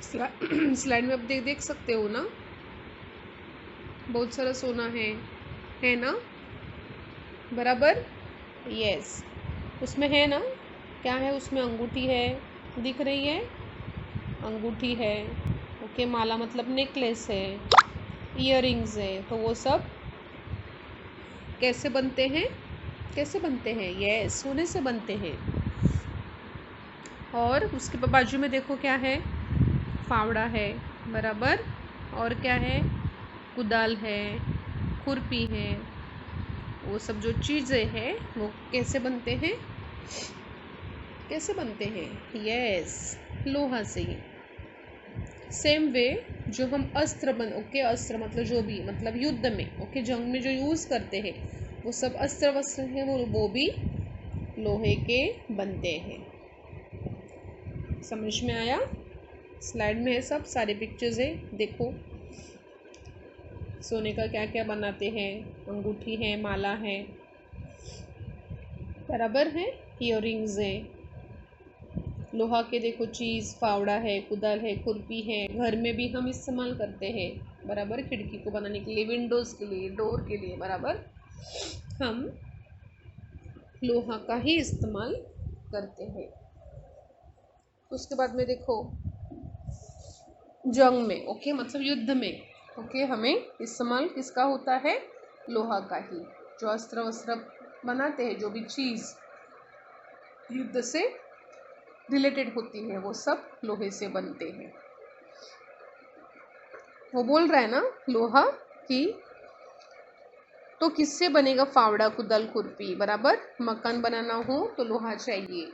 Slide में आप देख सकते हो ना, बहुत सारा सोना है ना, बराबर। यस, उसमें है ना, क्या है उसमें, अंगूठी है, दिख रही है, अंगूठी है। ओके, माला मतलब नेकलेस है, इयररिंग्स है। तो वो सब कैसे बनते हैं, कैसे बनते हैं, यस, सोने से बनते हैं। और उसके बाजू में देखो क्या है, फावड़ा है, बराबर। और क्या है, कुदाल है, खुरपी है। वो सब जो चीज़ें हैं वो कैसे बनते हैं, कैसे बनते हैं, यस, लोहा से। सेम वे जो हम अस्त्र ओके, अस्त्र मतलब जो भी, मतलब युद्ध में, ओके, जंग में जो यूज़ करते हैं वो सब अस्त्र वस्त्र हैं, वो भी लोहे के बनते हैं। समझ में आया? स्लाइड में है सब सारे पिक्चर्स है, देखो सोने का क्या क्या बनाते हैं, अंगूठी है, माला है, बराबर है, इयररिंग्स है। लोहा के देखो चीज़, फावड़ा है, कुदाल है, खुरपी है, घर में भी हम इस्तेमाल करते हैं, बराबर। खिड़की को बनाने के लिए, विंडोज़ के लिए, डोर के लिए, बराबर, हम लोहा का ही इस्तेमाल करते हैं। उसके बाद में देखो जंग में, ओके, मतलब युद्ध में, ओके, हमें इस्तेमाल किसका होता है, लोहा का ही। जो अस्त्र वस्त्र बनाते हैं, जो भी चीज़ युद्ध से रिलेटेड होती है वो सब लोहे से बनते हैं। वो बोल रहा है ना लोहा की, तो किससे बनेगा फावड़ा, कुदाल, खुरपी, बराबर। मकान बनाना हो तो लोहा चाहिए।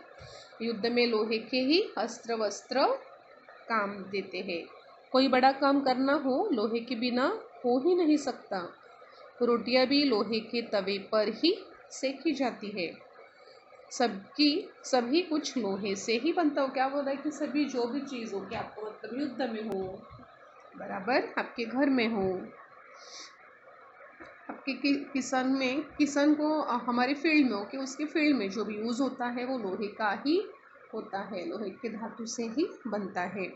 युद्ध में लोहे के ही अस्त्र वस्त्र काम देते हैं। कोई बड़ा काम करना हो लोहे के बिना हो ही नहीं सकता। रोटियां भी लोहे के तवे पर ही सेकी जाती है। सभी कुछ लोहे से ही बनता हो। क्या बोल रहा है कि सभी जो भी चीज़ हो, कि आपको मतलब युद्ध में हो, बराबर, आपके घर में हो, आपके किसान को हमारी फील्ड में हो, कि उसके फील्ड में जो भी यूज़ होता है वो लोहे का ही होता है, लोहे के धातु से ही बनता है।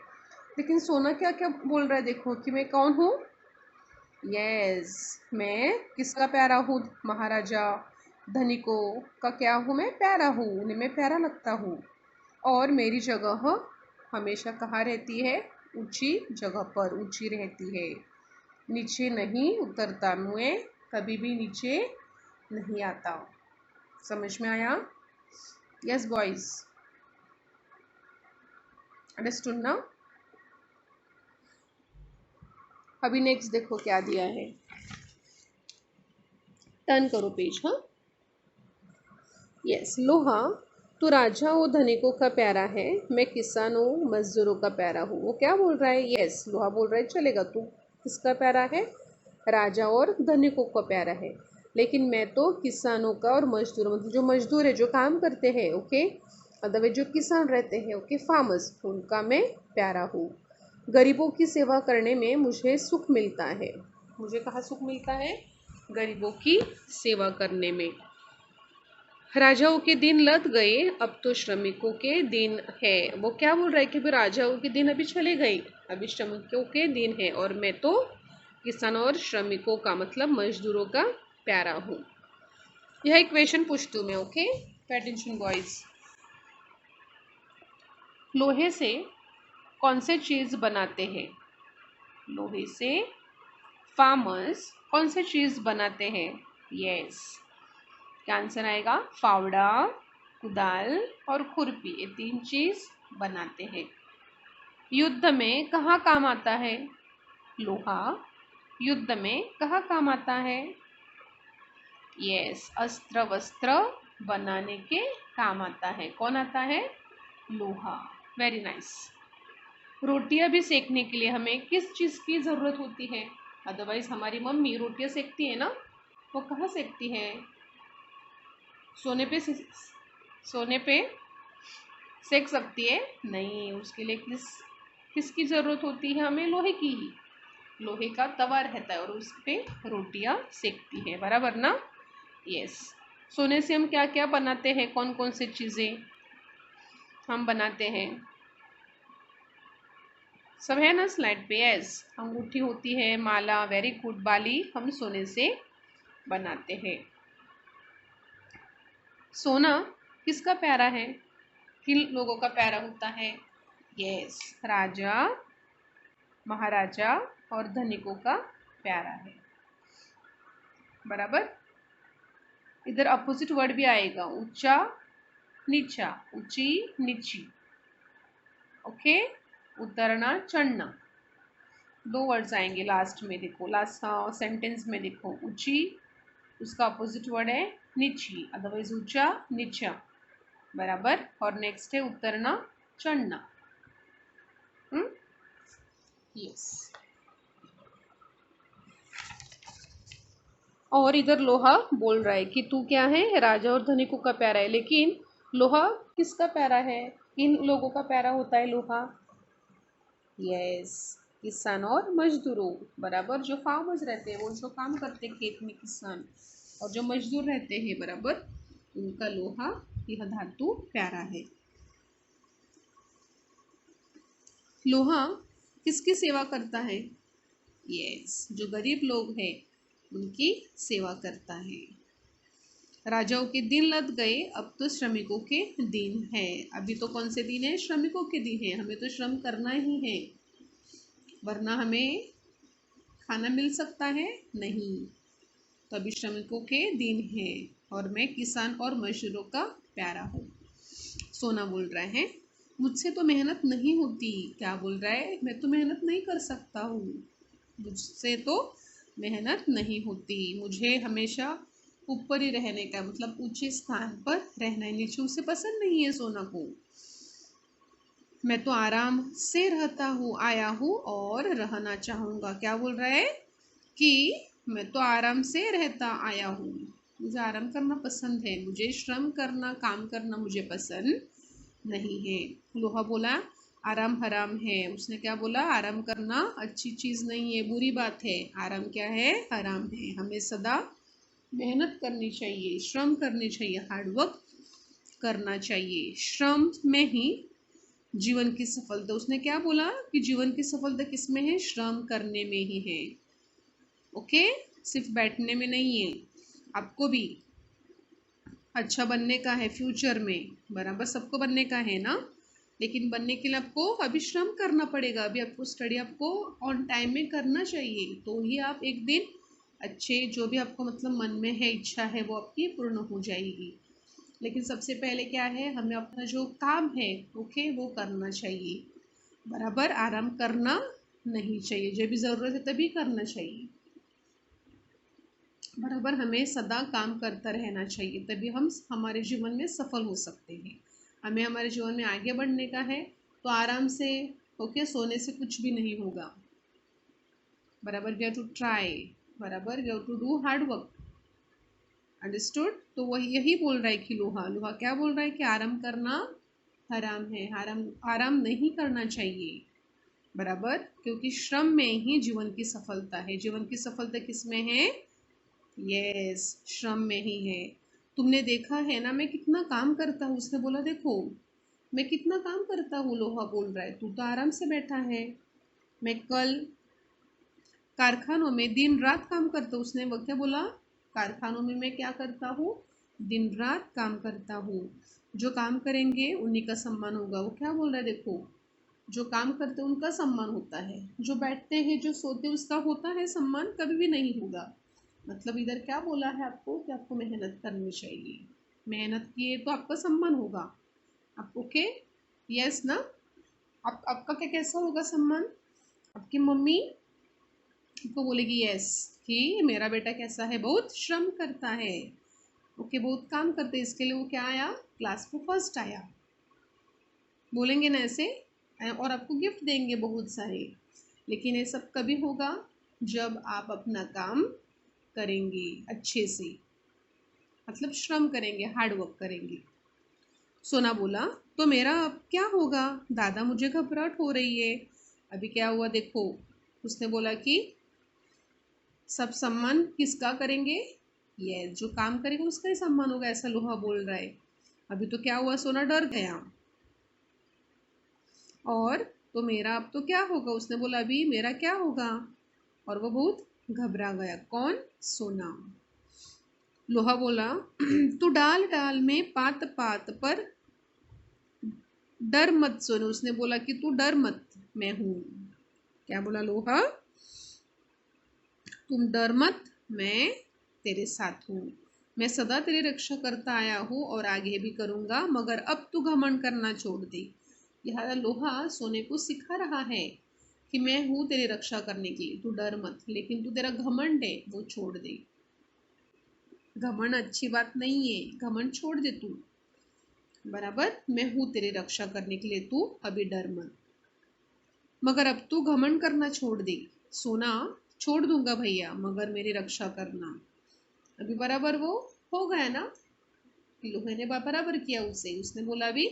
लेकिन सोना क्या क्या बोल रहा है, देखो कि मैं कौन हूँ, यस, मैं किसका प्यारा हूँ, महाराजा धनिकों का क्या हूँ, मैं प्यारा हूँ, उन्हें मैं प्यारा लगता हूँ। और मेरी जगह हमेशा कहाँ रहती है, ऊंची जगह पर ऊंची रहती है, नीचे नहीं उतरता, मैं कभी भी नीचे नहीं आता। समझ में आया? यस बॉयज, अंडरस्टूड ना? अभी नेक्स्ट देखो क्या दिया है, टर्न करो पेज। हाँ, यस, लोहा तो राजा और धनिकों का प्यारा है, मैं किसानों मजदूरों का प्यारा हूँ। वो क्या बोल रहा है, यस, लोहा बोल रहा है चलेगा, तू किसका प्यारा है, राजा और धनिकों का प्यारा है, लेकिन मैं तो किसानों का और मजदूरों, मतलब जो मजदूर है, जो काम करते हैं, ओके, अदरवाइज जो किसान रहते हैं, ओके, फार्मर्स, उनका मैं प्यारा हूँ। गरीबों की सेवा करने में मुझे सुख मिलता है। मुझे कहाँ सुख मिलता है, गरीबों की सेवा करने में। राजाओं के दिन लद गए, अब तो श्रमिकों के दिन है। वो क्या बोल रहा है कि राजाओं के दिन अभी चले गए, अभी श्रमिकों के दिन है, और मैं तो किसान और श्रमिकों का मतलब मजदूरों का प्यारा हूँ। यह एक क्वेश्चन पूछती हूँ मैं, ओके, पे अटेंशन बॉयज। लोहे से कौन से चीज बनाते हैं, लोहे से फार्मर्स कौन से चीज बनाते हैं, यस, क्या आंसर आएगा, फावड़ा, कुदाल और खुरपी, ये तीन चीज बनाते हैं। युद्ध में कहाँ काम आता है, लोहा युद्ध में कहाँ काम आता है, यस, अस्त्र वस्त्र बनाने के काम आता है। कौन आता है, लोहा। Very nice. रोटियां भी सेकने के लिए हमें किस चीज़ की ज़रूरत होती है, अदरवाइज हमारी मम्मी रोटियां सेकती है ना, वो कहाँ सेकती है, सोने पे सेक सकती है नहीं, उसके लिए किसकी ज़रूरत होती है, हमें लोहे की ही। लोहे का तवा रहता है और उस पर रोटियां सेकती है, बराबर ना, यस। सोने से हम क्या क्या बनाते हैं, कौन कौन सी चीज़ें हम बनाते हैं, सब है ना स्लाइड पे? यस। अंगूठी होती है, माला, वेरी गुड। बाली हम सोने से बनाते हैं। सोना किसका प्यारा है? किन लोगों का प्यारा होता है? यस, राजा, महाराजा और धनिकों का प्यारा है। बराबर। इधर अपोजिट वर्ड भी आएगा, ऊंचा नीचा, ऊंची नीची। ओके, उतरना चढ़ना। दो वर्ड्स आएंगे लास्ट में, देखो लास्ट सेंटेंस में देखो, ऊंची उसका अपोजिट वर्ड है नीची, अदरवाइज ऊंचा नीचा। बराबर। और नेक्स्ट है उतरना चढ़ना। यस। और इधर लोहा बोल रहा है कि तू क्या है? राजा और धनिकों का प्यारा है। लेकिन लोहा किसका प्यारा है? किन लोगों का प्यारा होता है लोहा? यस, किसान और मजदूरों। बराबर। जो फार्मर्स रहते हैं, वो जो काम करते हैं खेत में, किसान और जो मजदूर रहते हैं, बराबर, उनका लोहा, यह धातु प्यारा है। लोहा किसकी सेवा करता है? यस, जो गरीब लोग हैं उनकी सेवा करता है। राजाओं के दिन लद गए, अब तो श्रमिकों के दिन है। अभी तो कौन से दिन है? श्रमिकों के दिन है। हमें तो श्रम करना ही है, वरना हमें खाना मिल सकता है नहीं। तो अभी श्रमिकों के दिन है और मैं किसान और मजदूरों का प्यारा हूँ। सोना बोल रहा है, मुझसे तो मेहनत नहीं होती। क्या बोल रहा है? मैं तो मेहनत नहीं कर सकता हूँ, मुझसे तो मेहनत नहीं होती। मुझे हमेशा ऊपर ही रहने का, मतलब ऊंचे स्थान पर रहना है, नीचे उसे पसंद नहीं है सोना को। मैं तो आराम से रहता हूँ, आया हूँ और रहना चाहूँगा। क्या बोल रहा है? कि मैं तो आराम से रहता आया हूँ, मुझे आराम करना पसंद है, मुझे श्रम करना, काम करना मुझे पसंद नहीं है। लोहा बोला आराम हराम है। उसने क्या बोला? आराम करना अच्छी चीज़ नहीं है, बुरी बात है। आराम क्या है? हराम है। हमें सदा मेहनत करनी चाहिए, श्रम करनी चाहिए, हार्डवर्क करना चाहिए। श्रम में ही जीवन की सफलता। उसने क्या बोला कि जीवन की सफलता किसमें है? श्रम करने में ही है। ओके, सिर्फ बैठने में नहीं है। आपको भी अच्छा बनने का है फ्यूचर में, बराबर, सबको बनने का है ना। लेकिन बनने के लिए आपको अभी श्रम करना पड़ेगा। अभी आपको स्टडी आपको ऑन टाइम में करना चाहिए, तो ही आप एक दिन अच्छे, जो भी आपको मतलब मन में है, इच्छा है, वो आपकी पूर्ण हो जाएगी। लेकिन सबसे पहले क्या है? हमें अपना जो काम है, ओके, वो करना चाहिए। बराबर। आराम करना नहीं चाहिए, जब भी ज़रूरत है तभी करना चाहिए। बराबर। हमें सदा काम करता रहना चाहिए, तभी हम हमारे जीवन में सफल हो सकते हैं। हमें हमारे जीवन में आगे बढ़ने का है, तो आराम से, ओके, सोने से कुछ भी नहीं होगा। बराबर। We have to try. बराबर। We have to do hard work. Understood? तो वही यही बोल रहा है कि लोहा लोहा क्या बोल रहा है? कि आराम करना हराम है, आराम आराम नहीं करना चाहिए। बराबर। क्योंकि श्रम में ही जीवन की सफलता है। जीवन की सफलता किसमें है? यस, श्रम में ही है। तुमने देखा है ना मैं कितना काम करता हूँ। उसने बोला देखो मैं कितना काम करता हूँ। लोहा बोल रहा है तू तो आराम से बैठा है। मैं कल कारखानों में दिन रात काम करता हूँ। उसने वो क्या बोला? कारखानों में मैं क्या करता हूँ? दिन रात काम करता हूँ। जो काम करेंगे उन्हीं का सम्मान होगा। वो क्या बोल रहा है? देखो, जो काम करते हैं उनका सम्मान होता है, जो बैठते हैं, जो सोते हैं, उसका होता है सम्मान, कभी भी नहीं होगा। मतलब इधर क्या बोला है आपको? कि आपको मेहनत करनी चाहिए, मेहनत किए तो आपका सम्मान होगा। आप ओके? यस ना? आपका क्या कैसा होगा सम्मान? आपकी मम्मी आपको बोलेगी यस, कि मेरा बेटा कैसा है? बहुत श्रम करता है, ओके, बहुत काम करते हैं, इसके लिए वो क्या आया? क्लास में फर्स्ट आया। बोलेंगे ना ऐसे? और आपको गिफ्ट देंगे बहुत सारे। लेकिन ये सब कभी होगा? जब आप अपना काम करेंगे अच्छे से, मतलब श्रम करेंगे, हार्ड वर्क करेंगे। सोना बोला तो मेरा अब क्या होगा? दादा, मुझे घबराहट हो रही है। अभी क्या हुआ देखो। उसने बोला कि सब सम्मान किसका करेंगे? ये जो काम करेगा उसका ही सम्मान होगा, ऐसा लोहा बोल रहा है। अभी तो क्या हुआ? सोना डर गया। और तो मेरा अब तो क्या होगा, उसने बोला अभी मेरा क्या होगा, और वो बहुत घबरा गया। कौन? सोना। लोहा बोला तू डाल डाल में पात पात पर डर मत सोना। उसने बोला कि तू डर मत, मैं हूं। क्या बोला लोहा? तुम डर मत, मैं तेरे साथ हूँ। मैं सदा तेरी रक्षा करता आया हूँ और आगे भी करूँगा, मगर अब तू घमंड करना छोड़ दे। यह लोहा सोने को सिखा रहा है कि मैं हूँ तेरी रक्षा करने के लिए, तू डर मत, लेकिन तू तेरा घमंड है वो छोड़ दे। घमंड अच्छी बात नहीं है, घमंड छोड़ दे तू। बराबर, मैं हूँ तेरी रक्षा करने के लिए, तू अभी डर मत, मगर अब तू घमंड करना छोड़ दे। सोना छोड़ दूंगा भैया, मगर मेरी रक्षा करना। अभी बराबर वो हो गया ना, लोहे ने बराबर किया उसे। उसने बोला अभी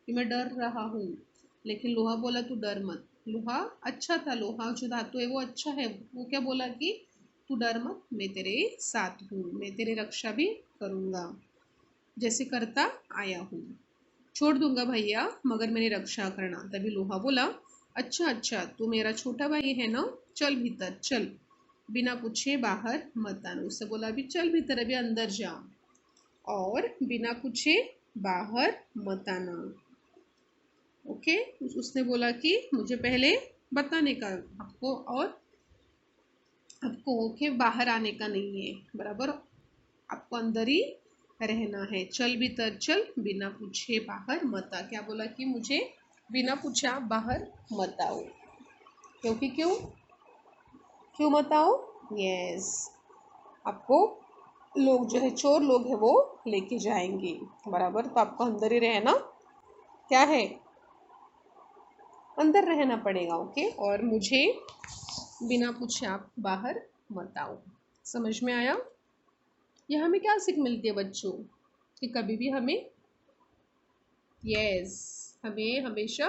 कि मैं डर रहा हूँ, लेकिन लोहा बोला तू डर मत। लोहा अच्छा था, लोहा जो धातु है वो अच्छा है। वो क्या बोला कि तू डर मत, मैं तेरे साथ हूँ, मैं तेरी रक्षा भी करूँगा, जैसे करता आया हूँ। छोड़ दूंगा भैया, मगर मेरी रक्षा करना। तभी लोहा बोला अच्छा अच्छा, तू मेरा छोटा भाई है ना, चल भीतर चल, बिना पूछे बाहर मत आना। उससे बोला अभी चल भीतर, अभी अंदर जा, और बिना पूछे बाहर मत आना। ओके। उसने बोला कि मुझे पहले बताने का आपको, और आपको ओके बाहर आने का नहीं है, बराबर, आपको अंदर ही रहना है। चल भीतर चल, बिना पूछे बाहर मत आ। क्या बोला कि मुझे बिना पूछा बाहर मत आओ। क्योंकि क्यों क्यों मत आओ? यस, आपको लोग जो है, चोर लोग है, वो लेके जाएंगे। बराबर, तो आपको अंदर ही रहना क्या है, अंदर रहना पड़ेगा। ओके, और मुझे बिना पूछे आप बाहर मत आओ। समझ में आया? यह हमें क्या सीख मिलती है बच्चों, कि कभी भी हमें, यस, हमें हमेशा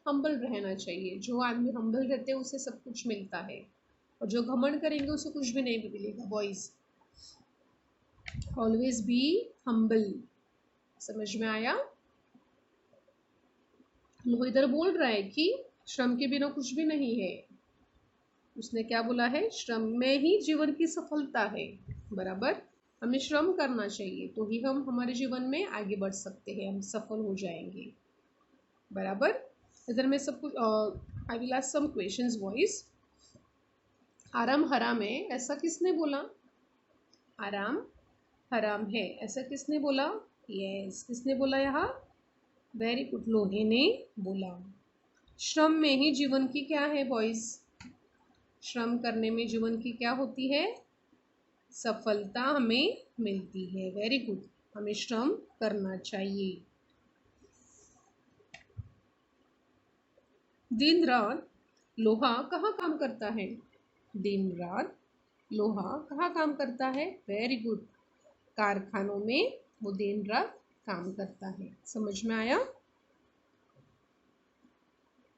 हम्बल रहना चाहिए। जो आदमी हम्बल रहते हैं उसे सब कुछ मिलता है, और जो घमंड करेंगे उसे कुछ भी नहीं मिलेगा। Boys, always be humble. समझ में आया? वो इधर बोल रहा है कि श्रम के बिना कुछ भी नहीं है। उसने क्या बोला है? श्रम में ही जीवन की सफलता है। बराबर, हमें श्रम करना चाहिए, तो ही हम हमारे जीवन में आगे बढ़ सकते हैं, हम सफल हो जाएंगे। बराबर, इधर मैं सब कुछ, I will ask some questions boys. आराम हराम है, ऐसा किसने बोला? आराम हराम है, ऐसा किसने बोला? यस, किसने बोला यहाँ? वेरी गुड, लोहे ने बोला। श्रम में ही जीवन की क्या है बॉयज? श्रम करने में जीवन की क्या होती है? सफलता हमें मिलती है। वेरी गुड, हमें श्रम करना चाहिए। दिन रात लोहा कहाँ काम करता है? दिन रात लोहा कहाँ काम करता है? वेरी गुड, कारखानों में वो दिन रात काम करता है। समझ में आया?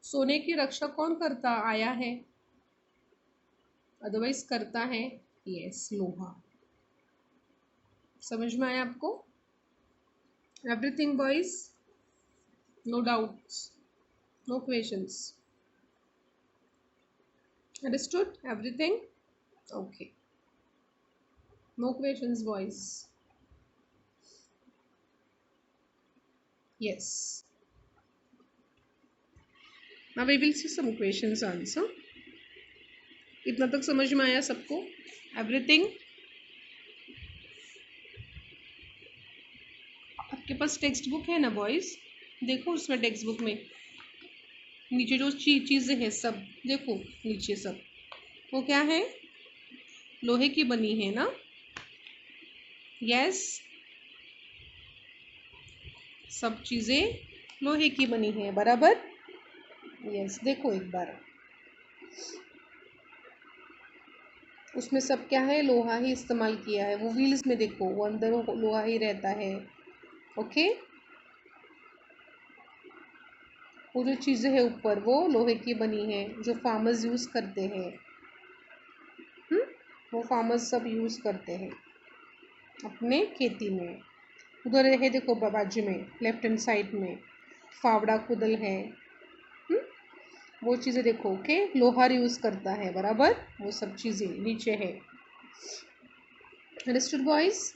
सोने की रक्षा कौन करता आया है, अदरवाइज करता है? यस, लोहा। समझ में आया आपको? Everything boys? No doubts, no questions? Understood everything? Okay, no questions boys. Yes, now we will see some questions answer. इतना तक समझ में आया सबको? एवरीथिंग? आपके पास टेक्स्ट बुक है ना बॉयज? देखो उसमें टेक्स्ट बुक में नीचे जो चीज़ें हैं सब देखो, नीचे सब वो क्या है? लोहे की बनी है ना? यस, सब चीज़ें लोहे की बनी है। बराबर, यस, देखो एक बार उसमें सब क्या है? लोहा ही इस्तेमाल किया है। वो व्हील्स में देखो, वो अंदर वो लोहा ही रहता है। ओके, वो जो चीज़ें हैं ऊपर वो लोहे की बनी है, जो फार्मर्स यूज़ करते हैं। वो फार्मर्स सब यूज़ करते हैं अपने खेती में। उधर है देखो बाजू में, लेफ्ट हैंड साइड में फावड़ा कुदल है। वो चीज़ें देखो। ओके, लोहार यूज़ करता है, बराबर, वो सब चीज़ें नीचे है। Understood boys?